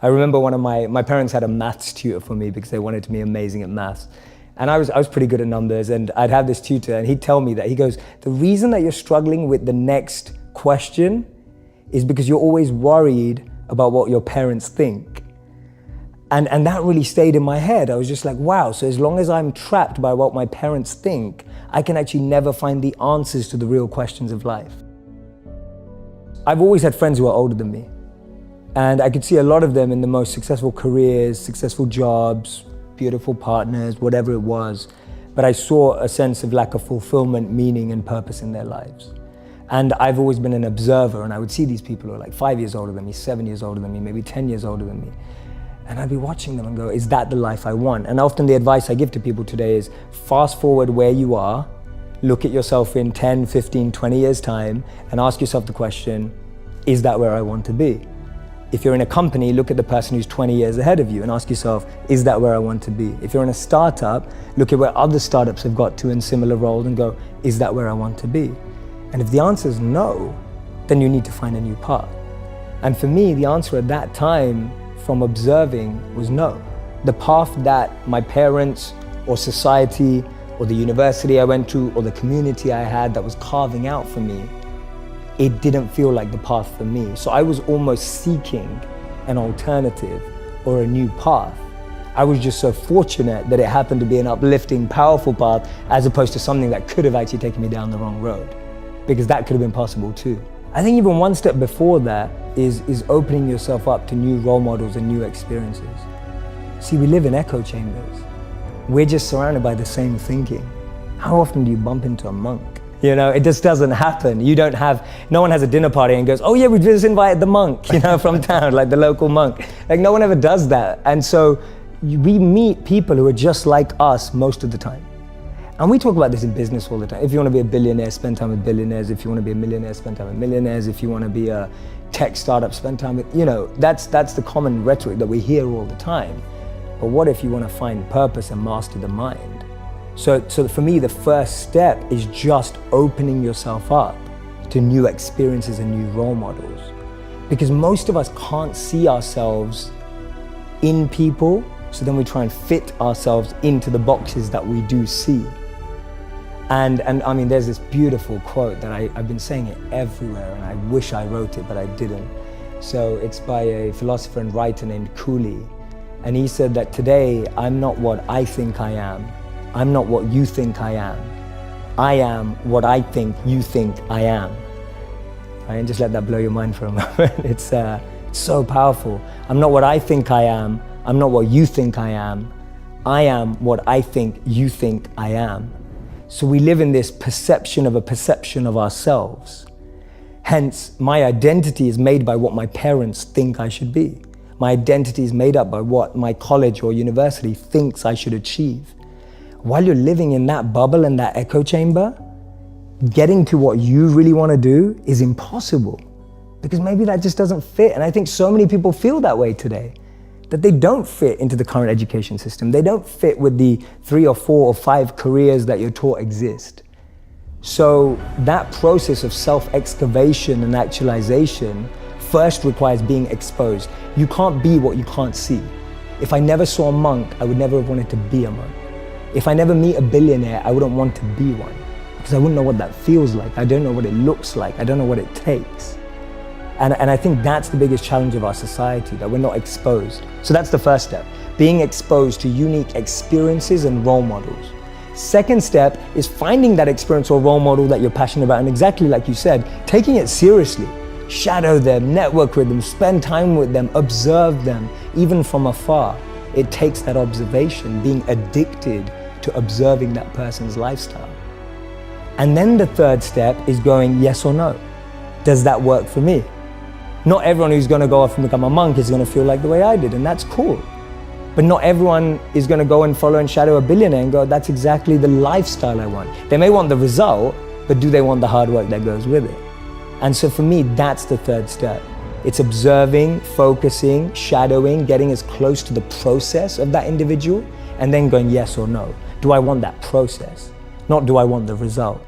I remember one of my parents had a maths tutor for me because they wanted to be amazing at maths. And I was pretty good at numbers, and I'd have this tutor and he'd tell me that, he goes, the reason that you're struggling with the next question is because you're always worried about what your parents think. And that really stayed in my head. I was just like, wow, so as long as I'm trapped by what my parents think, I can actually never find the answers to the real questions of life. I've always had friends who are older than me. And I could see a lot of them in the most successful careers, successful jobs, beautiful partners, whatever it was. But I saw a sense of lack of fulfillment, meaning, and purpose in their lives. And I've always been an observer, and I would see these people who are like 5 years older than me, 7 years older than me, maybe 10 years older than me. And I'd be watching them and go, is that the life I want? And often the advice I give to people today is fast forward where you are, look at yourself in 10, 15, 20 years time, and ask yourself the question, is that where I want to be? If you're in a company, look at the person who's 20 years ahead of you and ask yourself, is that where I want to be? If you're in a startup, look at where other startups have got to in similar roles and go, is that where I want to be? And if the answer is no, then you need to find a new path. And for me, the answer at that time from observing was no. The path that my parents or society or the university I went to or the community I had that was carving out for me, it didn't feel like the path for me. So I was almost seeking an alternative or a new path. I was just so fortunate that it happened to be an uplifting, powerful path as opposed to something that could have actually taken me down the wrong road, because that could have been possible too. I think even one step before that is opening yourself up to new role models and new experiences. See, we live in echo chambers. We're just surrounded by the same thinking. How often do you bump into a monk? You know, it just doesn't happen. No one has a dinner party and goes, oh yeah, we just invited the monk, you know, from town, like the local monk. Like no one ever does that. And so we meet people who are just like us most of the time. And we talk about this in business all the time. If you want to be a billionaire, spend time with billionaires. If you want to be a millionaire, spend time with millionaires. If you want to be a tech startup, spend time with, you know, that's the common rhetoric that we hear all the time. But what if you want to find purpose and master the mind? So for me, the first step is just opening yourself up to new experiences and new role models. Because most of us can't see ourselves in people, so then we try and fit ourselves into the boxes that we do see. And I mean, there's this beautiful quote that I've been saying it everywhere, and I wish I wrote it, but I didn't. So it's by a philosopher and writer named Cooley. And he said that today, I'm not what I think I am. I'm not what you think I am. I am what I think you think I am. Right? And just let that blow your mind for a moment. It's so powerful. I'm not what I think I am. I'm not what you think I am. I am what I think you think I am. So we live in this perception of a perception of ourselves. Hence, my identity is made by what my parents think I should be. My identity is made up by what my college or university thinks I should achieve. While you're living in that bubble and that echo chamber, getting to what you really want to do is impossible, because maybe that just doesn't fit. And I think so many people feel that way today, that they don't fit into the current education system. They don't fit with the 3 or 4 or 5 careers that you're taught exist. So that process of self-excavation and actualization first requires being exposed. You can't be what you can't see. If I never saw a monk, I would never have wanted to be a monk. If I never meet a billionaire, I wouldn't want to be one, because I wouldn't know what that feels like. I don't know what it looks like. I don't know what it takes. And I think that's the biggest challenge of our society, that we're not exposed. So that's the first step, being exposed to unique experiences and role models. Second step is finding that experience or role model that you're passionate about, and exactly like you said, taking it seriously. Shadow them, network with them, spend time with them, observe them, even from afar. It takes that observation, being addicted to observing that person's lifestyle. And then the third step is going yes or no. Does that work for me? Not everyone who's going to go off and become a monk is going to feel like the way I did, and that's cool. But not everyone is going to go and follow and shadow a billionaire and go, that's exactly the lifestyle I want. They may want the result, but do they want the hard work that goes with it? And so for me, that's the third step. It's observing, focusing, shadowing, getting as close to the process of that individual, and then going yes or no. Do I want that process? Not do I want the result?